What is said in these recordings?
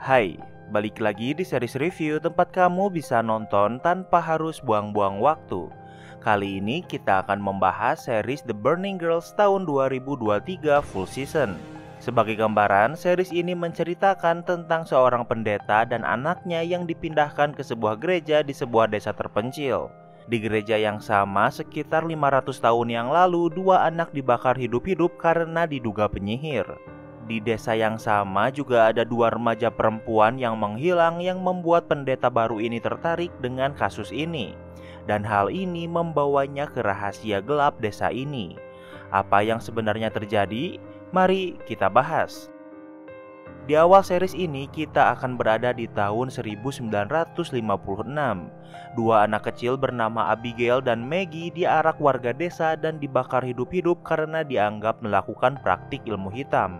Hai, balik lagi di series review tempat kamu bisa nonton tanpa harus buang-buang waktu. Kali ini kita akan membahas series The Burning Girls tahun 2023 full season. Sebagai gambaran, series ini menceritakan tentang seorang pendeta dan anaknya yang dipindahkan ke sebuah gereja di sebuah desa terpencil. Di gereja yang sama, sekitar 500 tahun yang lalu, dua anak dibakar hidup-hidup karena diduga penyihir. Di desa yang sama juga ada dua remaja perempuan yang menghilang yang membuat pendeta baru ini tertarik dengan kasus ini. Dan hal ini membawanya ke rahasia gelap desa ini. Apa yang sebenarnya terjadi? Mari kita bahas. Di awal series ini kita akan berada di tahun 1956. Dua anak kecil bernama Abigail dan Maggie diarak warga desa dan dibakar hidup-hidup karena dianggap melakukan praktik ilmu hitam.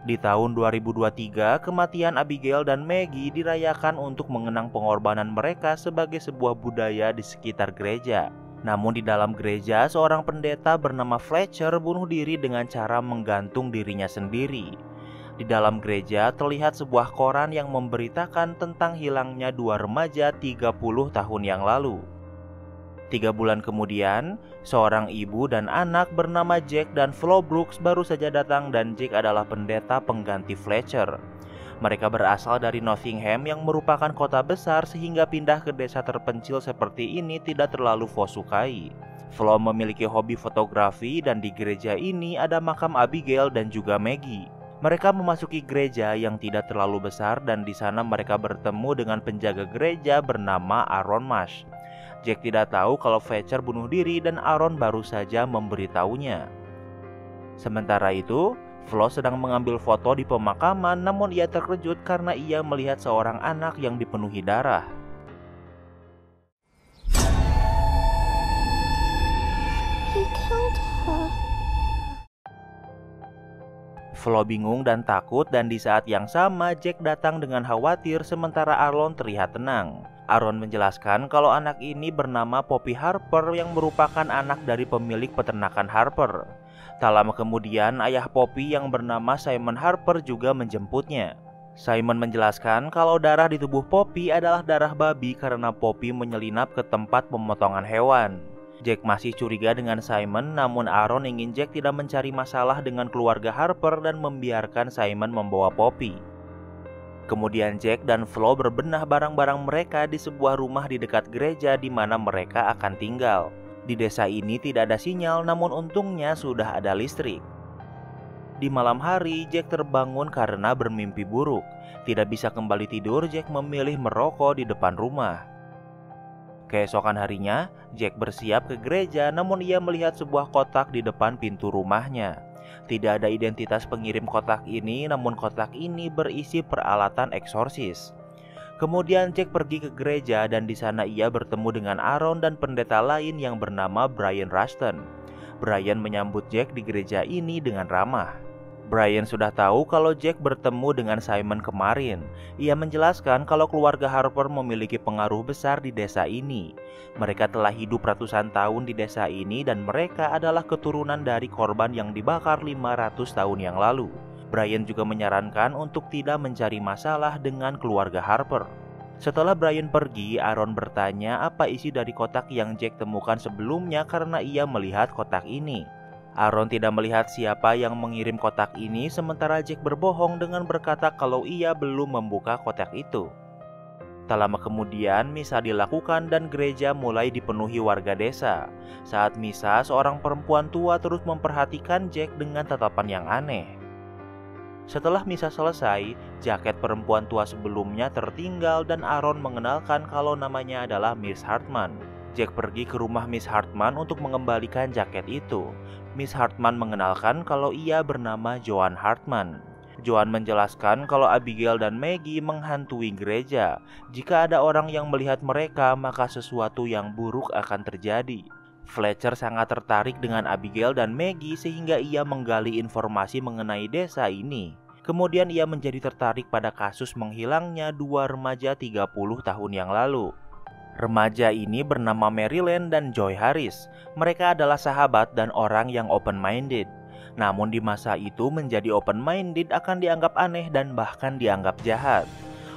Di tahun 2023, kematian Abigail dan Maggie dirayakan untuk mengenang pengorbanan mereka sebagai sebuah budaya di sekitar gereja. Namun di dalam gereja, seorang pendeta bernama Fletcher bunuh diri dengan cara menggantung dirinya sendiri. Di dalam gereja terlihat sebuah koran yang memberitakan tentang hilangnya dua remaja 30 tahun yang lalu. 3 bulan kemudian, seorang ibu dan anak bernama Jack dan Flo Brooks baru saja datang dan Jack adalah pendeta pengganti Fletcher. Mereka berasal dari Nottingham yang merupakan kota besar sehingga pindah ke desa terpencil seperti ini tidak terlalu Flo sukai. Flo memiliki hobi fotografi dan di gereja ini ada makam Abigail dan juga Maggie. Mereka memasuki gereja yang tidak terlalu besar dan di sana mereka bertemu dengan penjaga gereja bernama Aaron Marsh. Jack tidak tahu kalau Fletcher bunuh diri dan Aaron baru saja memberitahunya. Sementara itu, Flo sedang mengambil foto di pemakaman namun ia terkejut karena ia melihat seorang anak yang dipenuhi darah. He killed her. Flo bingung dan takut dan di saat yang sama Jack datang dengan khawatir sementara Aaron terlihat tenang. Aaron menjelaskan kalau anak ini bernama Poppy Harper yang merupakan anak dari pemilik peternakan Harper. Tak lama kemudian ayah Poppy yang bernama Simon Harper juga menjemputnya. Simon menjelaskan kalau darah di tubuh Poppy adalah darah babi karena Poppy menyelinap ke tempat pemotongan hewan. Jack masih curiga dengan Simon, namun Aaron ingin Jack tidak mencari masalah dengan keluarga Harper dan membiarkan Simon membawa Poppy. Kemudian Jack dan Flo berbenah barang-barang mereka di sebuah rumah di dekat gereja di mana mereka akan tinggal. Di desa ini tidak ada sinyal, namun untungnya sudah ada listrik. Di malam hari, Jack terbangun karena bermimpi buruk. Tidak bisa kembali tidur, Jack memilih merokok di depan rumah. Keesokan harinya, Jack bersiap ke gereja namun ia melihat sebuah kotak di depan pintu rumahnya. Tidak ada identitas pengirim kotak ini, namun kotak ini berisi peralatan eksorsis. Kemudian Jack pergi ke gereja dan di sana ia bertemu dengan Aaron dan pendeta lain yang bernama Brian Rushton. Brian menyambut Jack di gereja ini dengan ramah. Brian sudah tahu kalau Jack bertemu dengan Simon kemarin. Ia menjelaskan kalau keluarga Harper memiliki pengaruh besar di desa ini. Mereka telah hidup ratusan tahun di desa ini dan mereka adalah keturunan dari korban yang dibakar 500 tahun yang lalu. Brian juga menyarankan untuk tidak mencari masalah dengan keluarga Harper. Setelah Brian pergi, Aaron bertanya apa isi dari kotak yang Jack temukan sebelumnya karena ia melihat kotak ini. Aaron tidak melihat siapa yang mengirim kotak ini sementara Jack berbohong dengan berkata kalau ia belum membuka kotak itu. Tak lama kemudian misa dilakukan dan gereja mulai dipenuhi warga desa. Saat misa, seorang perempuan tua terus memperhatikan Jack dengan tatapan yang aneh. Setelah misa selesai, jaket perempuan tua sebelumnya tertinggal dan Aaron mengenalkan kalau namanya adalah Miss Hartman. Jack pergi ke rumah Miss Hartman untuk mengembalikan jaket itu. Miss Hartman mengenalkan kalau ia bernama Joan Hartman. Joan menjelaskan kalau Abigail dan Maggie menghantui gereja. Jika ada orang yang melihat mereka, maka sesuatu yang buruk akan terjadi. Fletcher sangat tertarik dengan Abigail dan Maggie sehingga ia menggali informasi mengenai desa ini. Kemudian ia menjadi tertarik pada kasus menghilangnya dua remaja 30 tahun yang lalu. Remaja ini bernama Marilyn dan Joy Harris. Mereka adalah sahabat dan orang yang open-minded. Namun di masa itu menjadi open-minded akan dianggap aneh dan bahkan dianggap jahat.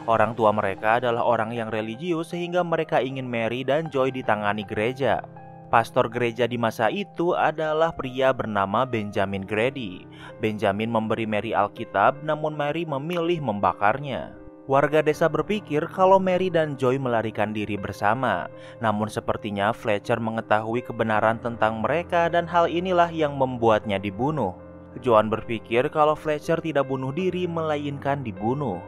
Orang tua mereka adalah orang yang religius sehingga mereka ingin Mary dan Joy ditangani gereja. Pastor gereja di masa itu adalah pria bernama Benjamin Grady. Benjamin memberi Mary Alkitab, namun Mary memilih membakarnya. Warga desa berpikir kalau Mary dan Joy melarikan diri bersama. Namun sepertinya Fletcher mengetahui kebenaran tentang mereka dan hal inilah yang membuatnya dibunuh. Joan berpikir kalau Fletcher tidak bunuh diri melainkan dibunuh.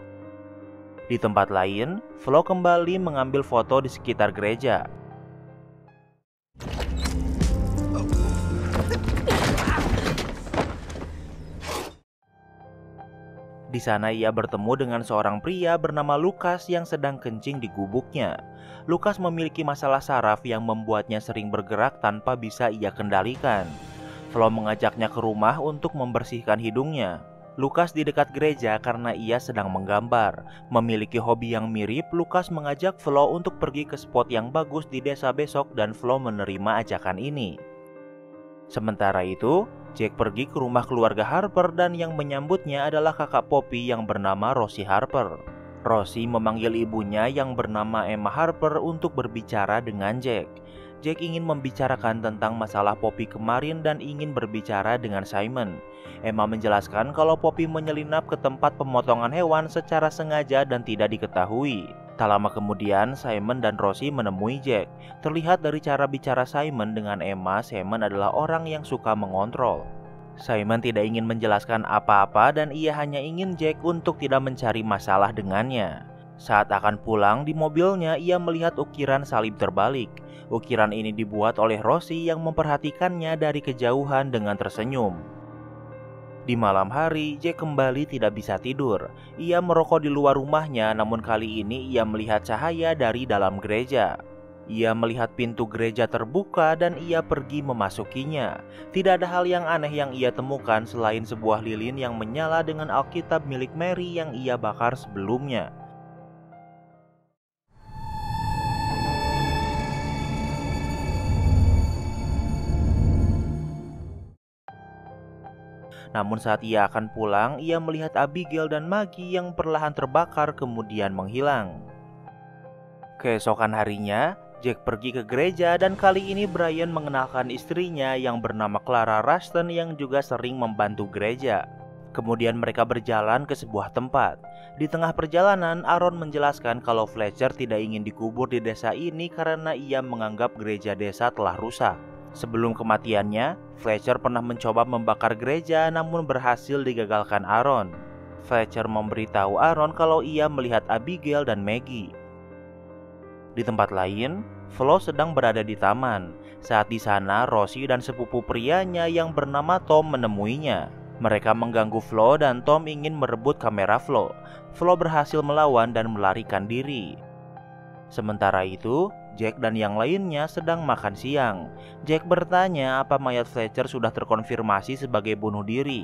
Di tempat lain, Flo kembali mengambil foto di sekitar gereja. Di sana ia bertemu dengan seorang pria bernama Lucas yang sedang kencing di gubuknya. Lucas memiliki masalah saraf yang membuatnya sering bergerak tanpa bisa ia kendalikan. Flo mengajaknya ke rumah untuk membersihkan hidungnya. Lucas di dekat gereja karena ia sedang menggambar. Memiliki hobi yang mirip, Lucas mengajak Flo untuk pergi ke spot yang bagus di desa besok dan Flo menerima ajakan ini. Sementara itu, Jack pergi ke rumah keluarga Harper dan yang menyambutnya adalah kakak Poppy yang bernama Rosie Harper. Rosie memanggil ibunya yang bernama Emma Harper untuk berbicara dengan Jack. Jack ingin membicarakan tentang masalah Poppy kemarin dan ingin berbicara dengan Simon. Emma menjelaskan kalau Poppy menyelinap ke tempat pemotongan hewan secara sengaja dan tidak diketahui. Tak lama kemudian, Simon dan Rosie menemui Jack. Terlihat dari cara bicara Simon dengan Emma, Simon adalah orang yang suka mengontrol. Simon tidak ingin menjelaskan apa-apa dan ia hanya ingin Jack untuk tidak mencari masalah dengannya. Saat akan pulang di mobilnya, ia melihat ukiran salib terbalik. Ukiran ini dibuat oleh Rosie yang memperhatikannya dari kejauhan dengan tersenyum. Di malam hari, Jack kembali tidak bisa tidur. Ia merokok di luar rumahnya, namun kali ini ia melihat cahaya dari dalam gereja. Ia melihat pintu gereja terbuka dan ia pergi memasukinya. Tidak ada hal yang aneh yang ia temukan selain sebuah lilin yang menyala dengan Alkitab milik Mary yang ia bakar sebelumnya. Namun saat ia akan pulang, ia melihat Abigail dan Maggie yang perlahan terbakar kemudian menghilang. Keesokan harinya, Jack pergi ke gereja dan kali ini Brian mengenalkan istrinya yang bernama Clara Rushton yang juga sering membantu gereja. Kemudian mereka berjalan ke sebuah tempat. Di tengah perjalanan, Aaron menjelaskan kalau Fletcher tidak ingin dikubur di desa ini karena ia menganggap gereja desa telah rusak. Sebelum kematiannya, Fletcher pernah mencoba membakar gereja namun berhasil digagalkan Aaron. Fletcher memberitahu Aaron kalau ia melihat Abigail dan Maggie. Di tempat lain, Flo sedang berada di taman. Saat di sana, Rosie dan sepupu prianya yang bernama Tom menemuinya. Mereka mengganggu Flo dan Tom ingin merebut kamera Flo. Flo berhasil melawan dan melarikan diri. Sementara itu, Jack dan yang lainnya sedang makan siang. Jack bertanya apa mayat Fletcher sudah terkonfirmasi sebagai bunuh diri.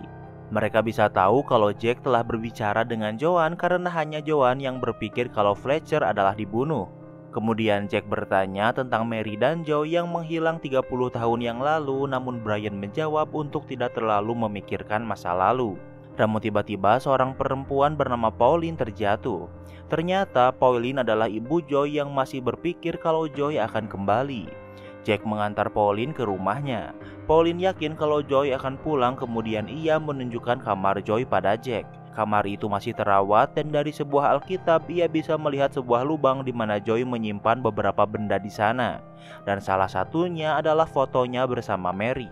Mereka bisa tahu kalau Jack telah berbicara dengan Joan karena hanya Joan yang berpikir kalau Fletcher adalah dibunuh. Kemudian Jack bertanya tentang Mary dan Joe yang menghilang 30 tahun yang lalu, namun Brian menjawab untuk tidak terlalu memikirkan masa lalu. Namun tiba-tiba seorang perempuan bernama Pauline terjatuh. Ternyata Pauline adalah ibu Joy yang masih berpikir kalau Joy akan kembali. Jack mengantar Pauline ke rumahnya. Pauline yakin kalau Joy akan pulang, kemudian ia menunjukkan kamar Joy pada Jack. Kamar itu masih terawat dan dari sebuah Alkitab ia bisa melihat sebuah lubang di mana Joy menyimpan beberapa benda di sana. Dan salah satunya adalah fotonya bersama Mary.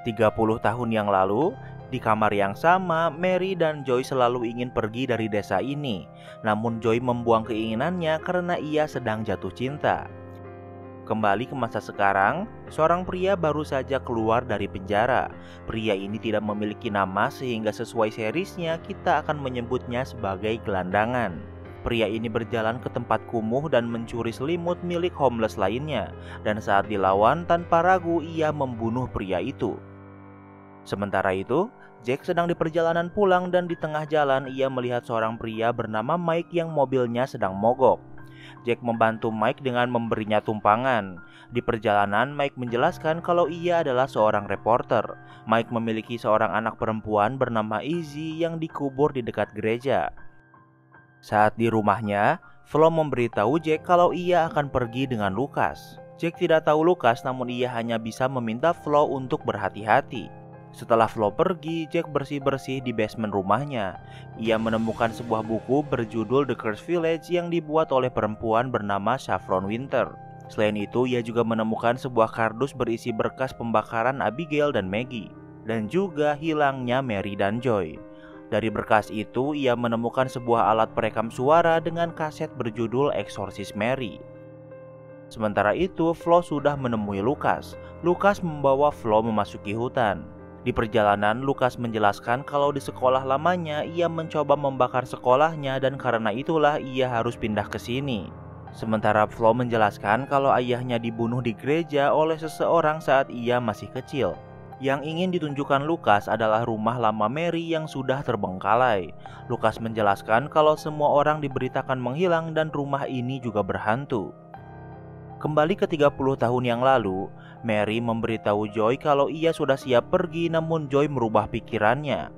30 tahun yang lalu, di kamar yang sama, Mary dan Joy selalu ingin pergi dari desa ini. Namun Joy membuang keinginannya karena ia sedang jatuh cinta. Kembali ke masa sekarang, seorang pria baru saja keluar dari penjara. Pria ini tidak memiliki nama sehingga sesuai seriesnya kita akan menyebutnya sebagai gelandangan. Pria ini berjalan ke tempat kumuh dan mencuri selimut milik homeless lainnya. Dan saat dilawan, tanpa ragu ia membunuh pria itu. Sementara itu, Jack sedang di perjalanan pulang dan di tengah jalan ia melihat seorang pria bernama Mike yang mobilnya sedang mogok. Jack membantu Mike dengan memberinya tumpangan. Di perjalanan, Mike menjelaskan kalau ia adalah seorang reporter. Mike memiliki seorang anak perempuan bernama Izzy yang dikubur di dekat gereja. Saat di rumahnya, Flo memberitahu Jack kalau ia akan pergi dengan Lucas. Jack tidak tahu Lucas, namun ia hanya bisa meminta Flo untuk berhati-hati. Setelah Flo pergi, Jack bersih-bersih di basement rumahnya. Ia menemukan sebuah buku berjudul The Cursed Village yang dibuat oleh perempuan bernama Saffron Winter. Selain itu, ia juga menemukan sebuah kardus berisi berkas pembakaran Abigail dan Maggie, dan juga hilangnya Mary dan Joy. Dari berkas itu, ia menemukan sebuah alat perekam suara dengan kaset berjudul Exorcist Mary. Sementara itu, Flo sudah menemui Lucas. Lucas membawa Flo memasuki hutan. Di perjalanan, Lucas menjelaskan kalau di sekolah lamanya ia mencoba membakar sekolahnya dan karena itulah ia harus pindah ke sini. Sementara Flo menjelaskan kalau ayahnya dibunuh di gereja oleh seseorang saat ia masih kecil. Yang ingin ditunjukkan Lucas adalah rumah lama Mary yang sudah terbengkalai. Lucas menjelaskan kalau semua orang diberitakan menghilang dan rumah ini juga berhantu. Kembali ke 30 tahun yang lalu, Mary memberitahu Joy kalau ia sudah siap pergi, namun Joy merubah pikirannya.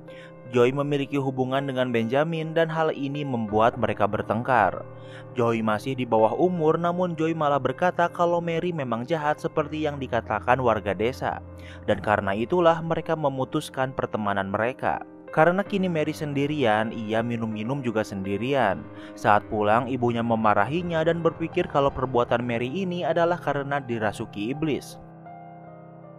Joy memiliki hubungan dengan Benjamin dan hal ini membuat mereka bertengkar. Joy masih di bawah umur, namun Joy malah berkata kalau Mary memang jahat seperti yang dikatakan warga desa. Dan karena itulah mereka memutuskan pertemanan mereka. Karena kini Mary sendirian, ia minum-minum juga sendirian. Saat pulang, ibunya memarahinya dan berpikir kalau perbuatan Mary ini adalah karena dirasuki iblis.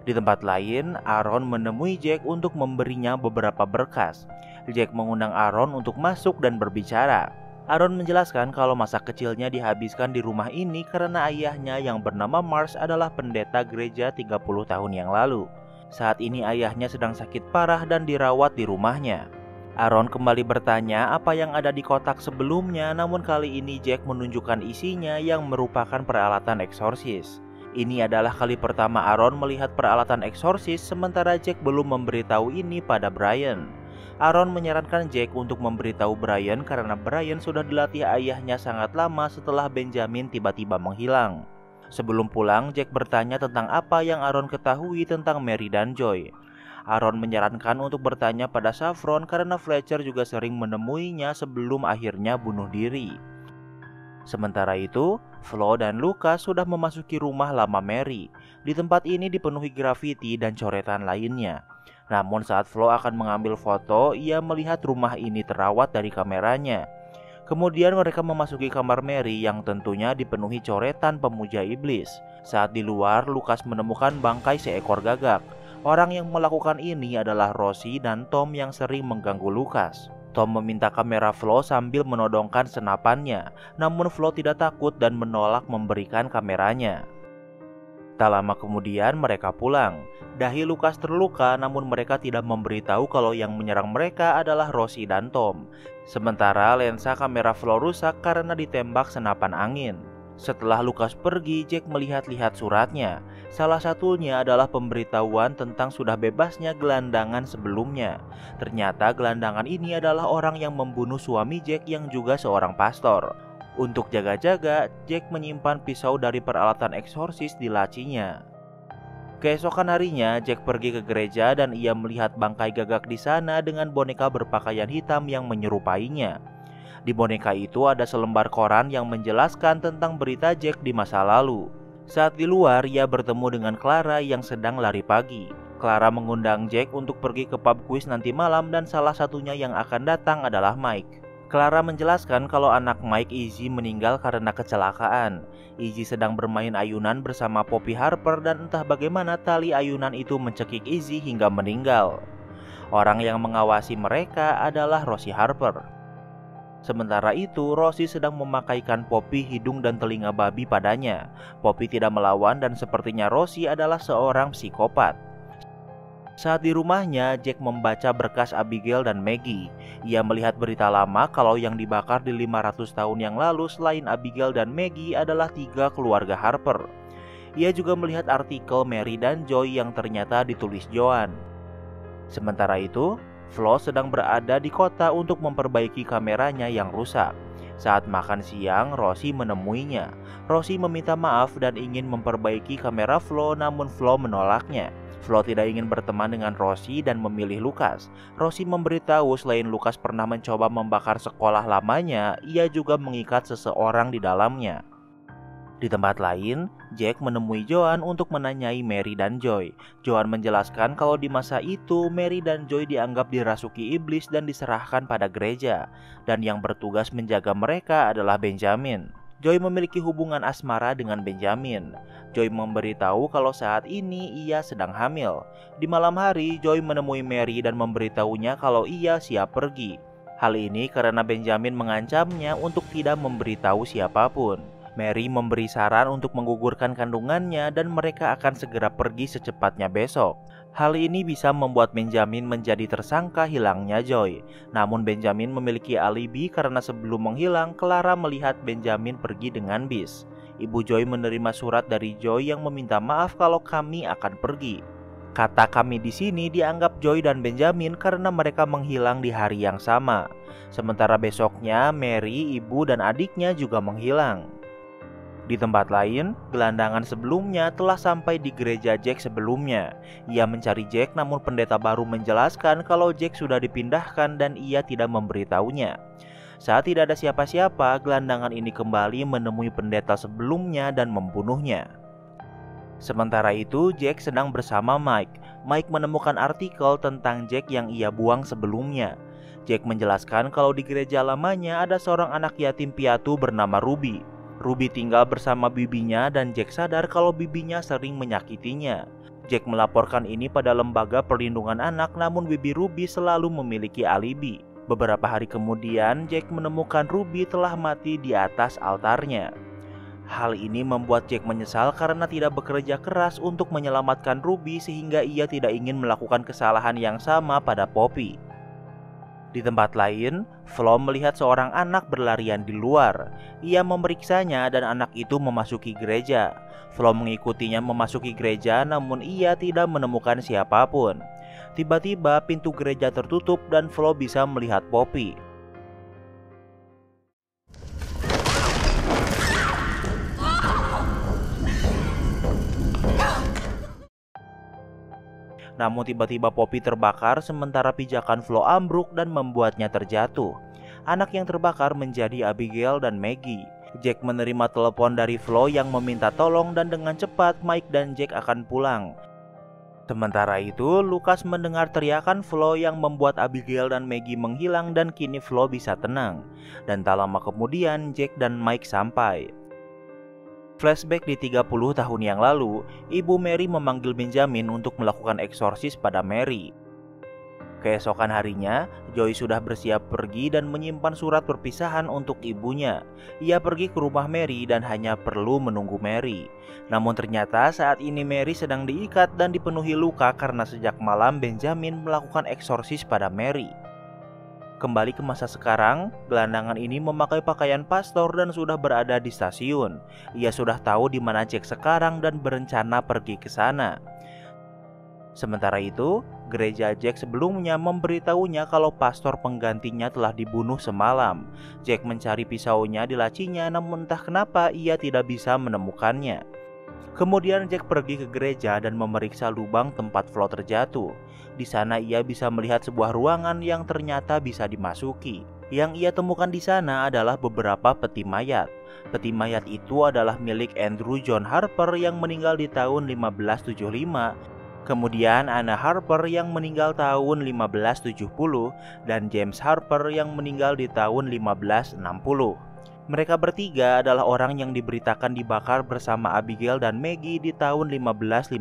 Di tempat lain, Aaron menemui Jack untuk memberinya beberapa berkas. Jack mengundang Aaron untuk masuk dan berbicara. Aaron menjelaskan kalau masa kecilnya dihabiskan di rumah ini karena ayahnya yang bernama Mars adalah pendeta gereja 30 tahun yang lalu. Saat ini ayahnya sedang sakit parah dan dirawat di rumahnya. Aaron kembali bertanya apa yang ada di kotak sebelumnya, namun kali ini Jack menunjukkan isinya yang merupakan peralatan eksorsis. Ini adalah kali pertama Aaron melihat peralatan eksorsis, sementara Jack belum memberitahu ini pada Brian. Aaron menyarankan Jack untuk memberitahu Brian karena Brian sudah dilatih ayahnya sangat lama setelah Benjamin tiba-tiba menghilang. Sebelum pulang, Jack bertanya tentang apa yang Aaron ketahui tentang Mary dan Joy. Aaron menyarankan untuk bertanya pada Saffron karena Fletcher juga sering menemuinya sebelum akhirnya bunuh diri. Sementara itu, Flo dan Lucas sudah memasuki rumah lama Mary. Di tempat ini dipenuhi grafiti dan coretan lainnya. Namun saat Flo akan mengambil foto, ia melihat rumah ini terawat dari kameranya. Kemudian mereka memasuki kamar Mary yang tentunya dipenuhi coretan pemuja iblis. Saat di luar, Lucas menemukan bangkai seekor gagak. Orang yang melakukan ini adalah Rosie dan Tom yang sering mengganggu Lucas. Tom meminta kamera Flo sambil menodongkan senapannya, namun Flo tidak takut dan menolak memberikan kameranya. Tak lama kemudian mereka pulang. Dahi Lucas terluka, namun mereka tidak memberitahu kalau yang menyerang mereka adalah Rosie dan Tom. Sementara lensa kamera Flo rusak karena ditembak senapan angin. Setelah Lucas pergi, Jack melihat-lihat suratnya. Salah satunya adalah pemberitahuan tentang sudah bebasnya gelandangan sebelumnya. Ternyata gelandangan ini adalah orang yang membunuh suami Jack yang juga seorang pastor. Untuk jaga-jaga, Jack menyimpan pisau dari peralatan eksorsis di lacinya. Keesokan harinya, Jack pergi ke gereja dan ia melihat bangkai gagak di sana dengan boneka berpakaian hitam yang menyerupainya. Di boneka itu ada selembar koran yang menjelaskan tentang berita Jack di masa lalu. Saat di luar, ia bertemu dengan Clara yang sedang lari pagi. Clara mengundang Jack untuk pergi ke pub quiz nanti malam dan salah satunya yang akan datang adalah Mike. Clara menjelaskan kalau anak Mike, Izzy, meninggal karena kecelakaan. Izzy sedang bermain ayunan bersama Poppy Harper dan entah bagaimana tali ayunan itu mencekik Izzy hingga meninggal. Orang yang mengawasi mereka adalah Rosie Harper. Sementara itu, Rosie sedang memakaikan Poppy hidung dan telinga babi padanya. Poppy tidak melawan dan sepertinya Rosie adalah seorang psikopat. Saat di rumahnya, Jack membaca berkas Abigail dan Maggie. Ia melihat berita lama kalau yang dibakar di 500 tahun yang lalu selain Abigail dan Maggie adalah 3 keluarga Harper. Ia juga melihat artikel Mary dan Joy yang ternyata ditulis Joan. Sementara itu, Flo sedang berada di kota untuk memperbaiki kameranya yang rusak. Saat makan siang, Rosie menemuinya. Rosie meminta maaf dan ingin memperbaiki kamera Flo, namun Flo menolaknya. Flo tidak ingin berteman dengan Rosie dan memilih Lucas. Rosie memberitahu selain Lucas pernah mencoba membakar sekolah lamanya, ia juga mengikat seseorang di dalamnya. Di tempat lain, Jack menemui Joan untuk menanyai Mary dan Joy. Joan menjelaskan kalau di masa itu Mary dan Joy dianggap dirasuki iblis dan diserahkan pada gereja, dan yang bertugas menjaga mereka adalah Benjamin. Joy memiliki hubungan asmara dengan Benjamin. Joy memberitahu kalau saat ini ia sedang hamil. Di malam hari, Joy menemui Mary dan memberitahunya kalau ia siap pergi. Hal ini karena Benjamin mengancamnya untuk tidak memberitahu siapapun. Mary memberi saran untuk menggugurkan kandungannya dan mereka akan segera pergi secepatnya besok. Hal ini bisa membuat Benjamin menjadi tersangka hilangnya Joy. Namun Benjamin memiliki alibi karena sebelum menghilang, Clara melihat Benjamin pergi dengan bis. Ibu Joy menerima surat dari Joy yang meminta maaf kalau kami akan pergi. Kata kami di sini dianggap Joy dan Benjamin karena mereka menghilang di hari yang sama. Sementara besoknya Mary, ibu dan adiknya juga menghilang. Di tempat lain, gelandangan sebelumnya telah sampai di gereja Jack sebelumnya. Ia mencari Jack namun pendeta baru menjelaskan kalau Jack sudah dipindahkan dan ia tidak memberitahunya. Saat tidak ada siapa-siapa, gelandangan ini kembali menemui pendeta sebelumnya dan membunuhnya. Sementara itu, Jack sedang bersama Mike. Mike menemukan artikel tentang Jack yang ia buang sebelumnya. Jack menjelaskan kalau di gereja lamanya ada seorang anak yatim piatu bernama Ruby. Ruby tinggal bersama bibinya dan Jack sadar kalau bibinya sering menyakitinya. Jack melaporkan ini pada lembaga perlindungan anak, namun bibi Ruby selalu memiliki alibi. Beberapa hari kemudian, Jack menemukan Ruby telah mati di atas altarnya. Hal ini membuat Jack menyesal karena tidak bekerja keras untuk menyelamatkan Ruby sehingga ia tidak ingin melakukan kesalahan yang sama pada Poppy. Di tempat lain, Flo melihat seorang anak berlarian di luar. Ia memeriksanya dan anak itu memasuki gereja. Flo mengikutinya memasuki gereja namun ia tidak menemukan siapapun. Tiba-tiba pintu gereja tertutup dan Flo bisa melihat Poppy. Namun tiba-tiba Poppy terbakar sementara pijakan Flo ambruk dan membuatnya terjatuh. Anak yang terbakar menjadi Abigail dan Maggie. Jack menerima telepon dari Flo yang meminta tolong dan dengan cepat Mike dan Jack akan pulang. Sementara itu, Lucas mendengar teriakan Flo yang membuat Abigail dan Maggie menghilang dan kini Flo bisa tenang. Dan tak lama kemudian Jack dan Mike sampai. Flashback di 30 tahun yang lalu, Ibu Mary memanggil Benjamin untuk melakukan eksorsis pada Mary. Keesokan harinya, Joy sudah bersiap pergi dan menyimpan surat perpisahan untuk ibunya. Ia pergi ke rumah Mary dan hanya perlu menunggu Mary. Namun ternyata saat ini Mary sedang diikat dan dipenuhi luka karena sejak malam Benjamin melakukan eksorsis pada Mary. Kembali ke masa sekarang, gelandangan ini memakai pakaian pastor dan sudah berada di stasiun. Ia sudah tahu di mana Jack sekarang dan berencana pergi ke sana. Sementara itu, gereja Jack sebelumnya memberitahunya kalau pastor penggantinya telah dibunuh semalam. Jack mencari pisaunya di lacinya namun entah kenapa ia tidak bisa menemukannya. Kemudian Jack pergi ke gereja dan memeriksa lubang tempat Flo terjatuh. Di sana ia bisa melihat sebuah ruangan yang ternyata bisa dimasuki. Yang ia temukan di sana adalah beberapa peti mayat. Peti mayat itu adalah milik Andrew John Harper yang meninggal di tahun 1575. Kemudian Anna Harper yang meninggal tahun 1570 dan James Harper yang meninggal di tahun 1560. Mereka bertiga adalah orang yang diberitakan dibakar bersama Abigail dan Maggie di tahun 1556,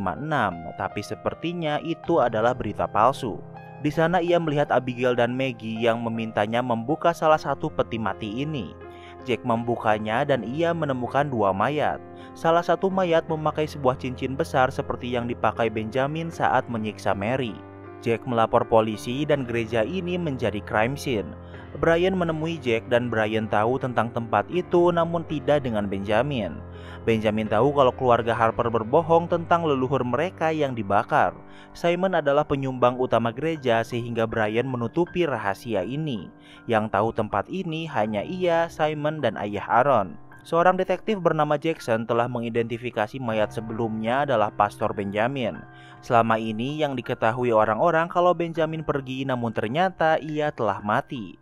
tapi sepertinya itu adalah berita palsu. Di sana ia melihat Abigail dan Maggie yang memintanya membuka salah satu peti mati ini. Jack membukanya dan ia menemukan dua mayat. Salah satu mayat memakai sebuah cincin besar seperti yang dipakai Benjamin saat menyiksa Mary. Jack melapor polisi dan gereja ini menjadi crime scene. Brian menemui Jack dan Brian tahu tentang tempat itu namun tidak dengan Benjamin. Benjamin tahu kalau keluarga Harper berbohong tentang leluhur mereka yang dibakar. Simon adalah penyumbang utama gereja sehingga Brian menutupi rahasia ini. Yang tahu tempat ini hanya ia, Simon, dan ayah Aaron. Seorang detektif bernama Jackson telah mengidentifikasi mayat sebelumnya adalah Pastor Benjamin. Selama ini yang diketahui orang-orang kalau Benjamin pergi namun ternyata ia telah mati.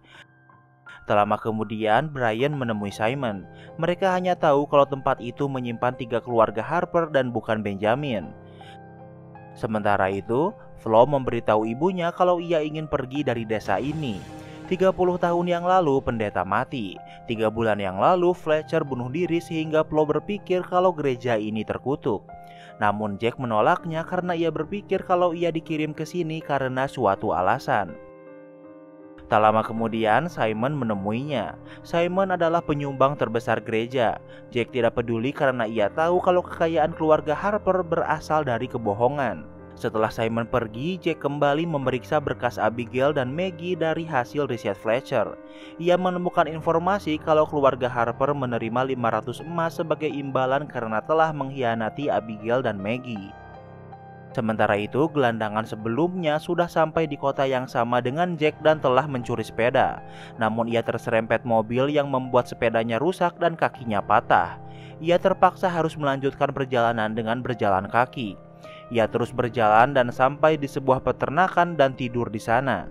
Tak lama kemudian, Brian menemui Simon. Mereka hanya tahu kalau tempat itu menyimpan 3 keluarga Harper dan bukan Benjamin. Sementara itu, Flo memberitahu ibunya kalau ia ingin pergi dari desa ini. 30 tahun yang lalu pendeta mati. 3 bulan yang lalu Fletcher bunuh diri sehingga Flo berpikir kalau gereja ini terkutuk. Namun Jack menolaknya karena ia berpikir kalau ia dikirim ke sini karena suatu alasan. Tak lama kemudian Simon menemuinya. Simon adalah penyumbang terbesar gereja. Jack tidak peduli karena ia tahu kalau kekayaan keluarga Harper berasal dari kebohongan. Setelah Simon pergi, Jack kembali memeriksa berkas Abigail dan Maggie dari hasil riset Fletcher. Ia menemukan informasi kalau keluarga Harper menerima 500 emas sebagai imbalan karena telah mengkhianati Abigail dan Maggie. Sementara itu, gelandangan sebelumnya sudah sampai di kota yang sama dengan Jack dan telah mencuri sepeda. Namun ia terserempet mobil yang membuat sepedanya rusak dan kakinya patah. Ia terpaksa harus melanjutkan perjalanan dengan berjalan kaki. Ia terus berjalan dan sampai di sebuah peternakan dan tidur di sana.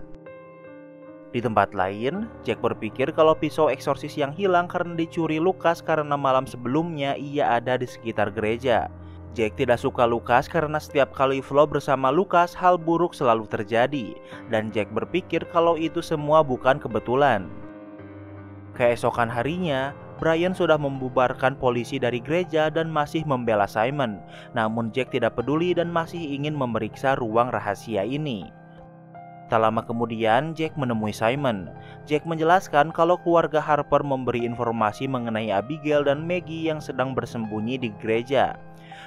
Di tempat lain, Jack berpikir kalau pisau eksorsis yang hilang karena dicuri Lucas karena malam sebelumnya ia ada di sekitar gereja. Jack tidak suka Lucas karena setiap kali Flo bersama Lucas hal buruk selalu terjadi, dan Jack berpikir kalau itu semua bukan kebetulan. Keesokan harinya, Brian sudah membubarkan polisi dari gereja dan masih membela Simon. Namun Jack tidak peduli dan masih ingin memeriksa ruang rahasia ini. Tak lama kemudian, Jack menemui Simon. Jack menjelaskan kalau keluarga Harper memberi informasi mengenai Abigail dan Maggie yang sedang bersembunyi di gereja.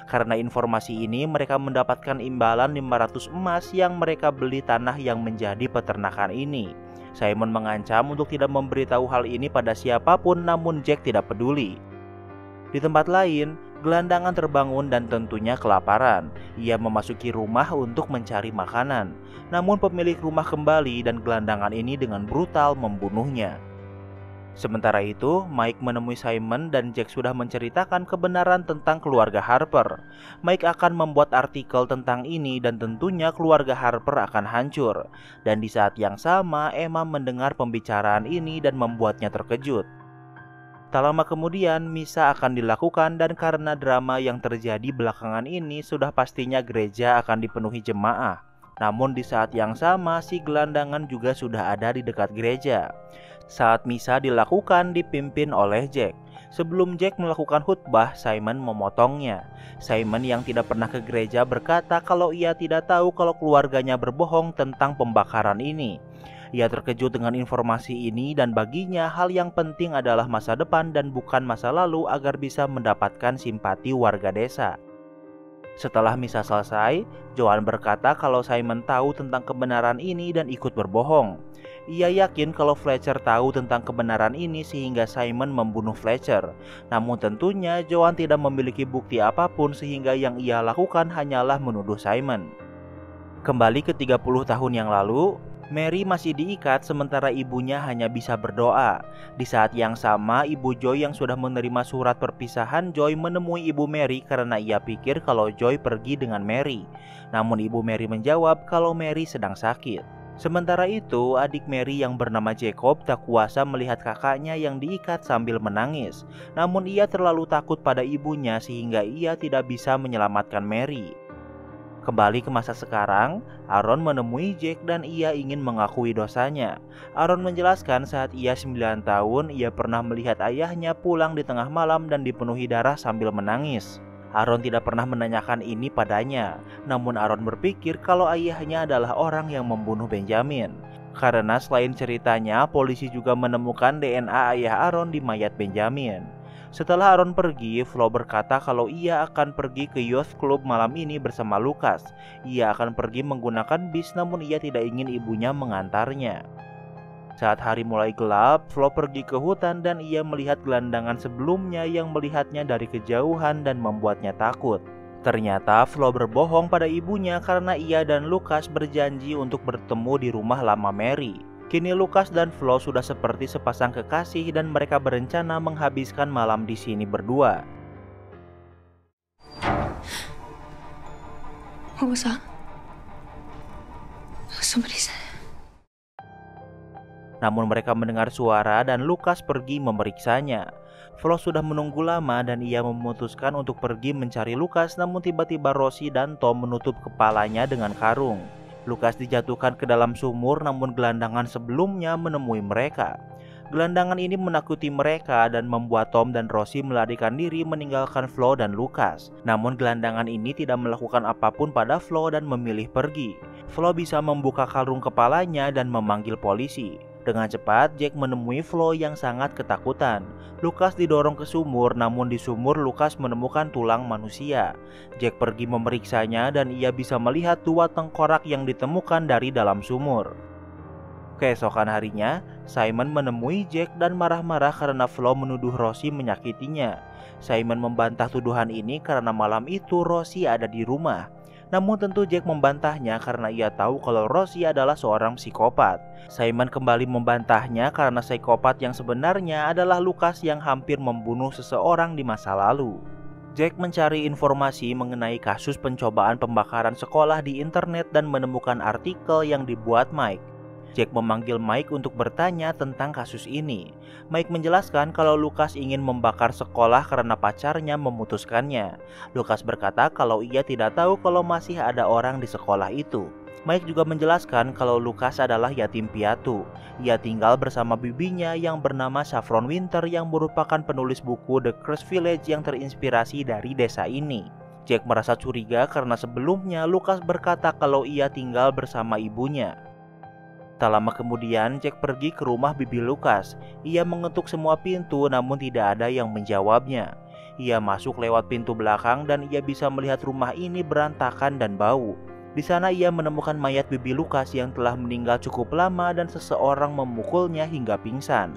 Karena informasi ini, mereka mendapatkan imbalan 500 emas yang mereka beli tanah yang menjadi peternakan ini. Simon mengancam untuk tidak memberitahu hal ini pada siapapun, namun Jack tidak peduli. Di tempat lain, gelandangan terbangun dan tentunya kelaparan. Ia memasuki rumah untuk mencari makanan. Namun pemilik rumah kembali dan gelandangan ini dengan brutal membunuhnya. Sementara itu, Mike menemui Simon dan Jack sudah menceritakan kebenaran tentang keluarga Harper. Mike akan membuat artikel tentang ini dan tentunya keluarga Harper akan hancur. Dan di saat yang sama, Emma mendengar pembicaraan ini dan membuatnya terkejut. Tak lama kemudian, misa akan dilakukan dan karena drama yang terjadi belakangan ini sudah pastinya gereja akan dipenuhi jemaah. Namun di saat yang sama, si gelandangan juga sudah ada di dekat gereja. Saat misa dilakukan dipimpin oleh Jack. Sebelum Jack melakukan khutbah, Simon memotongnya. Simon yang tidak pernah ke gereja berkata kalau ia tidak tahu kalau keluarganya berbohong tentang pembakaran ini. Ia terkejut dengan informasi ini dan baginya hal yang penting adalah masa depan dan bukan masa lalu agar bisa mendapatkan simpati warga desa. Setelah misa selesai, Joan berkata kalau Simon tahu tentang kebenaran ini dan ikut berbohong. Ia yakin kalau Fletcher tahu tentang kebenaran ini sehingga Simon membunuh Fletcher. Namun tentunya Joan tidak memiliki bukti apapun sehingga yang ia lakukan hanyalah menuduh Simon. Kembali ke 30 tahun yang lalu, Mary masih diikat sementara ibunya hanya bisa berdoa. Di saat yang sama, ibu Joy yang sudah menerima surat perpisahan Joy menemui ibu Mary karena ia pikir kalau Joy pergi dengan Mary. Namun ibu Mary menjawab kalau Mary sedang sakit. Sementara itu, adik Mary yang bernama Jacob tak kuasa melihat kakaknya yang diikat sambil menangis. Namun ia terlalu takut pada ibunya sehingga ia tidak bisa menyelamatkan Mary. Kembali ke masa sekarang, Aaron menemui Jack dan ia ingin mengakui dosanya. Aaron menjelaskan saat ia 9 tahun, ia pernah melihat ayahnya pulang di tengah malam dan dipenuhi darah sambil menangis. Aaron tidak pernah menanyakan ini padanya, namun Aaron berpikir kalau ayahnya adalah orang yang membunuh Benjamin. Karena selain ceritanya, polisi juga menemukan DNA ayah Aaron di mayat Benjamin. Setelah Aaron pergi, Flo berkata kalau ia akan pergi ke youth club malam ini bersama Lucas. Ia akan pergi menggunakan bis, namun ia tidak ingin ibunya mengantarnya. Saat hari mulai gelap, Flo pergi ke hutan dan ia melihat gelandangan sebelumnya yang melihatnya dari kejauhan dan membuatnya takut. Ternyata Flo berbohong pada ibunya karena ia dan Lucas berjanji untuk bertemu di rumah lama Mary. Kini Lucas dan Flo sudah seperti sepasang kekasih dan mereka berencana menghabiskan malam di sini berdua. What was that? Somebody said. Namun mereka mendengar suara dan Lucas pergi memeriksanya. Flo sudah menunggu lama dan ia memutuskan untuk pergi mencari Lucas, namun tiba-tiba Rosie dan Tom menutup kepalanya dengan karung. Lucas dijatuhkan ke dalam sumur, namun gelandangan sebelumnya menemui mereka. Gelandangan ini menakuti mereka dan membuat Tom dan Rosie melarikan diri meninggalkan Flo dan Lucas. Namun gelandangan ini tidak melakukan apapun pada Flo dan memilih pergi. Flo bisa membuka karung kepalanya dan memanggil polisi. Dengan cepat, Jack menemui Flo yang sangat ketakutan. Lucas didorong ke sumur, namun di sumur Lucas menemukan tulang manusia. Jack pergi memeriksanya dan ia bisa melihat 2 tengkorak yang ditemukan dari dalam sumur. Keesokan harinya, Simon menemui Jack dan marah-marah karena Flo menuduh Rosie menyakitinya. Simon membantah tuduhan ini karena malam itu Rosie ada di rumah. Namun tentu Jack membantahnya karena ia tahu kalau Rosie adalah seorang psikopat. Simon kembali membantahnya karena psikopat yang sebenarnya adalah Lucas yang hampir membunuh seseorang di masa lalu. Jack mencari informasi mengenai kasus pencobaan pembakaran sekolah di internet dan menemukan artikel yang dibuat Mike. Jack memanggil Mike untuk bertanya tentang kasus ini. Mike menjelaskan kalau Lucas ingin membakar sekolah karena pacarnya memutuskannya. Lucas berkata kalau ia tidak tahu kalau masih ada orang di sekolah itu. Mike juga menjelaskan kalau Lucas adalah yatim piatu. Ia tinggal bersama bibinya yang bernama Saffron Winter yang merupakan penulis buku The Cursed Village yang terinspirasi dari desa ini. Jack merasa curiga karena sebelumnya Lucas berkata kalau ia tinggal bersama ibunya. Tak lama kemudian, Jack pergi ke rumah bibi Lucas. Ia mengetuk semua pintu namun tidak ada yang menjawabnya. Ia masuk lewat pintu belakang dan ia bisa melihat rumah ini berantakan dan bau. Di sana ia menemukan mayat bibi Lucas yang telah meninggal cukup lama dan seseorang memukulnya hingga pingsan.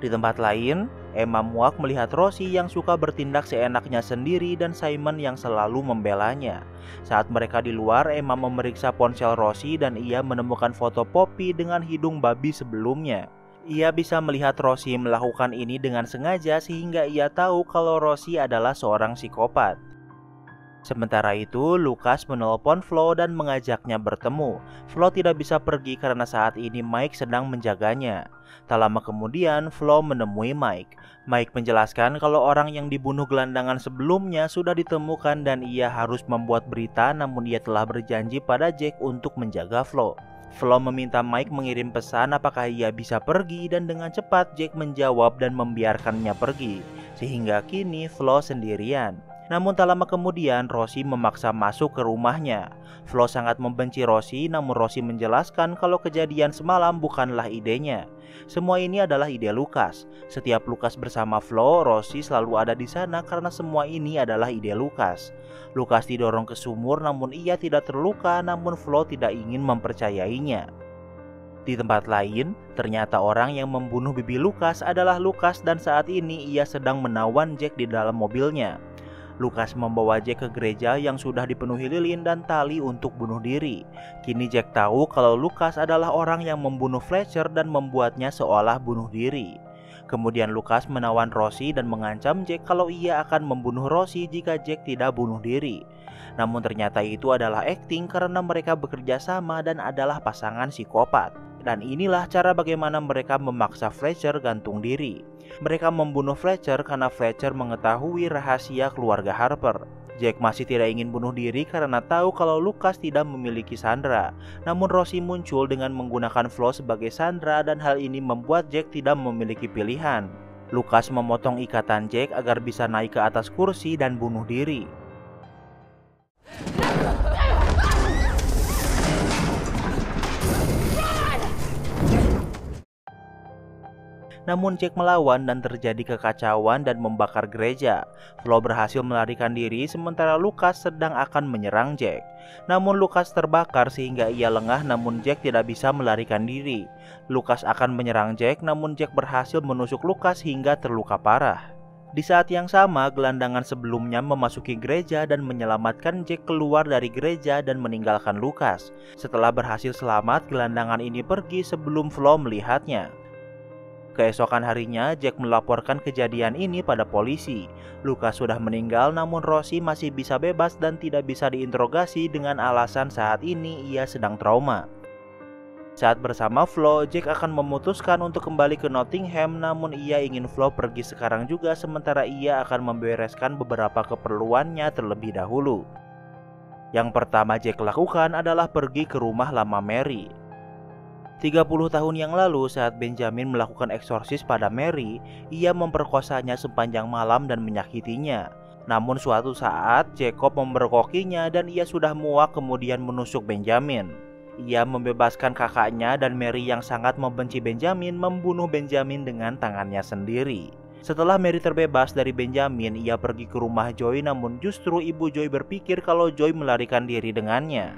Di tempat lain, Emma muak melihat Rosie yang suka bertindak seenaknya sendiri dan Simon yang selalu membelanya. Saat mereka di luar, Emma memeriksa ponsel Rosie dan ia menemukan foto Poppy dengan hidung babi sebelumnya. Ia bisa melihat Rosie melakukan ini dengan sengaja sehingga ia tahu kalau Rosie adalah seorang psikopat. Sementara itu, Lucas menelpon Flo dan mengajaknya bertemu. Flo tidak bisa pergi karena saat ini Mike sedang menjaganya. Tak lama kemudian, Flo menemui Mike. Mike menjelaskan kalau orang yang dibunuh gelandangan sebelumnya sudah ditemukan dan ia harus membuat berita, namun ia telah berjanji pada Jack untuk menjaga Flo. Flo meminta Mike mengirim pesan apakah ia bisa pergi dan dengan cepat Jack menjawab dan membiarkannya pergi. Sehingga kini Flo sendirian. Namun tak lama kemudian Rosie memaksa masuk ke rumahnya. Flo sangat membenci Rosie, namun Rosie menjelaskan kalau kejadian semalam bukanlah idenya. Semua ini adalah ide Lucas. Setiap Lucas bersama Flo, Rosie selalu ada di sana karena semua ini adalah ide Lucas. Lucas didorong ke sumur namun ia tidak terluka, namun Flo tidak ingin mempercayainya. Di tempat lain, ternyata orang yang membunuh bibi Lucas adalah Lucas dan saat ini ia sedang menawan Jack di dalam mobilnya. Lucas membawa Jack ke gereja yang sudah dipenuhi lilin dan tali untuk bunuh diri. Kini Jack tahu kalau Lucas adalah orang yang membunuh Fletcher dan membuatnya seolah bunuh diri. Kemudian Lucas menawan Rosie dan mengancam Jack kalau ia akan membunuh Rosie jika Jack tidak bunuh diri. Namun ternyata itu adalah akting karena mereka bekerja sama dan adalah pasangan psikopat. Dan inilah cara bagaimana mereka memaksa Fletcher gantung diri. Mereka membunuh Fletcher karena Fletcher mengetahui rahasia keluarga Harper. Jack masih tidak ingin bunuh diri karena tahu kalau Lucas tidak memiliki Sandra. Namun Rosie muncul dengan menggunakan Flo sebagai Sandra dan hal ini membuat Jack tidak memiliki pilihan. Lucas memotong ikatan Jack agar bisa naik ke atas kursi dan bunuh diri. Namun Jack melawan dan terjadi kekacauan dan membakar gereja. Flo berhasil melarikan diri sementara Lucas sedang akan menyerang Jack. Namun Lucas terbakar sehingga ia lengah, namun Jack tidak bisa melarikan diri. Lucas akan menyerang Jack, namun Jack berhasil menusuk Lucas hingga terluka parah. Di saat yang sama, gelandangan sebelumnya memasuki gereja dan menyelamatkan Jack keluar dari gereja dan meninggalkan Lucas. Setelah berhasil selamat, gelandangan ini pergi sebelum Flo melihatnya. Keesokan harinya, Jack melaporkan kejadian ini pada polisi. Lucas sudah meninggal, namun Rosie masih bisa bebas dan tidak bisa diinterogasi dengan alasan saat ini ia sedang trauma. Saat bersama Flo, Jack akan memutuskan untuk kembali ke Nottingham, namun ia ingin Flo pergi sekarang juga sementara ia akan membereskan beberapa keperluannya terlebih dahulu. Yang pertama Jack lakukan adalah pergi ke rumah lama Mary. 30 tahun yang lalu saat Benjamin melakukan eksorsis pada Mary, ia memperkosanya sepanjang malam dan menyakitinya. Namun suatu saat Jacob memergokinya dan ia sudah muak kemudian menusuk Benjamin. Ia membebaskan kakaknya dan Mary yang sangat membenci Benjamin membunuh Benjamin dengan tangannya sendiri. Setelah Mary terbebas dari Benjamin, ia pergi ke rumah Joy, namun justru ibu Joy berpikir kalau Joy melarikan diri dengannya.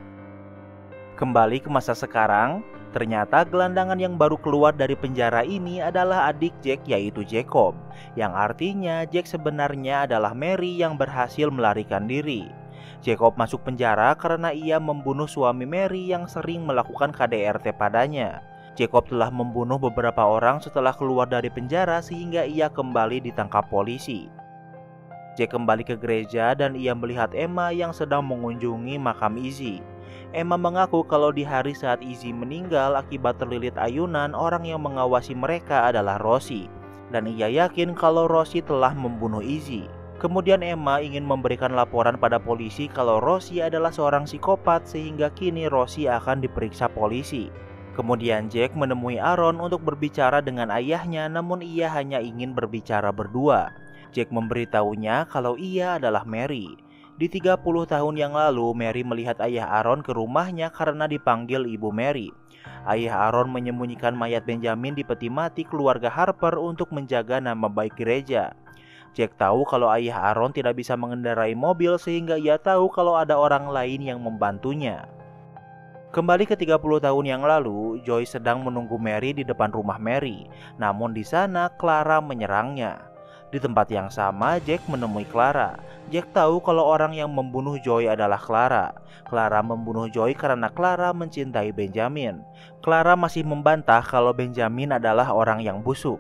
Kembali ke masa sekarang, ternyata gelandangan yang baru keluar dari penjara ini adalah adik Jack yaitu Jacob, yang artinya Jack sebenarnya adalah Mary yang berhasil melarikan diri. Jacob masuk penjara karena ia membunuh suami Mary yang sering melakukan KDRT padanya. Jacob telah membunuh beberapa orang setelah keluar dari penjara sehingga ia kembali ditangkap polisi. Jack kembali ke gereja dan ia melihat Emma yang sedang mengunjungi makam Izzy. Emma mengaku kalau di hari saat Izzy meninggal akibat terlilit ayunan, orang yang mengawasi mereka adalah Rosie. Dan ia yakin kalau Rosie telah membunuh Izzy. Kemudian Emma ingin memberikan laporan pada polisi kalau Rosie adalah seorang psikopat sehingga kini Rosie akan diperiksa polisi. Kemudian Jack menemui Aaron untuk berbicara dengan ayahnya, namun ia hanya ingin berbicara berdua. Jack memberitahunya kalau ia adalah Mary. Di 30 tahun yang lalu, Mary melihat ayah Aaron ke rumahnya karena dipanggil ibu Mary. Ayah Aaron menyembunyikan mayat Benjamin di peti mati keluarga Harper untuk menjaga nama baik gereja. Jack tahu kalau ayah Aaron tidak bisa mengendarai mobil sehingga ia tahu kalau ada orang lain yang membantunya. Kembali ke 30 tahun yang lalu, Joy sedang menunggu Mary di depan rumah Mary. Namun di sana Clara menyerangnya. Di tempat yang sama, Jack menemui Clara. Jack tahu kalau orang yang membunuh Joy adalah Clara. Clara membunuh Joy karena Clara mencintai Benjamin. Clara masih membantah kalau Benjamin adalah orang yang busuk.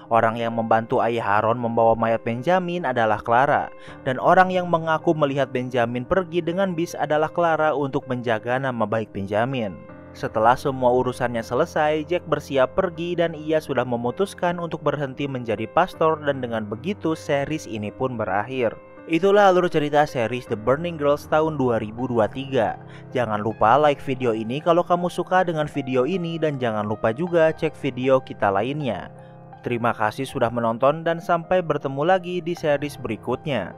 Orang yang membantu ayah Aaron membawa mayat Benjamin adalah Clara. Dan orang yang mengaku melihat Benjamin pergi dengan bis adalah Clara untuk menjaga nama baik Benjamin. Setelah semua urusannya selesai, Jack bersiap pergi dan ia sudah memutuskan untuk berhenti menjadi pastor dan dengan begitu series ini pun berakhir. Itulah alur cerita series The Burning Girls tahun 2023. Jangan lupa like video ini kalau kamu suka dengan video ini dan jangan lupa juga cek video kita lainnya. Terima kasih sudah menonton dan sampai bertemu lagi di series berikutnya.